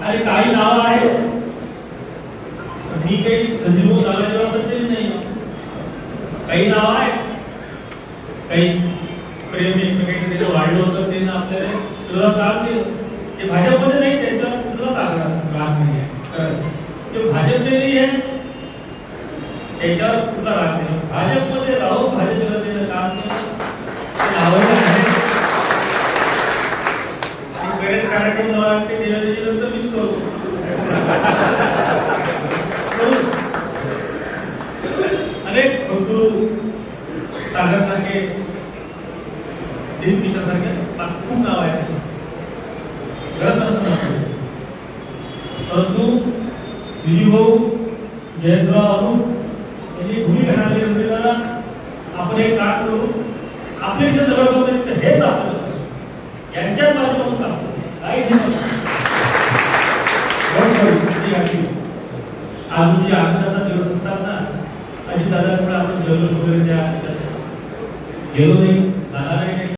आणि काही नाव आहे मी काही संजीव झाला जेव्हा सत्तेच नाही. काही नाव आहे, काही प्रेम एकमेकांचं वाढलं होतं ते आपल्याला तुला काम केलं. ते भाजपमध्ये नाही, त्यांच्यावर कुठलाच राग नाही आहे. ते भाजपमध्ये नाही आहे, त्याच्यावर कुठला राग नाही. भाजपमध्ये राहून भाजप जनतेचं काम केलं ते आवडलं आहे. बरेच कार्यक्रम मला वाटते नंतर मीच करू. अनेक भरपूर सागरसारखे दिनपिशासारखे खूप नाव आहे तसं करत असताना. परंतु विजूभाऊ जयंतराव अनुप यांनी भूमिका घातली होती. आपण एक काम करू, आपले जे जवळ होते हेच आपण यांच्याच माध्यमातून काम करू. आज म्हणजे आनंदाचा दिवस असताना अजित दादाकडे आपण जल्लोष वगैरे गेलो नाही, जाणार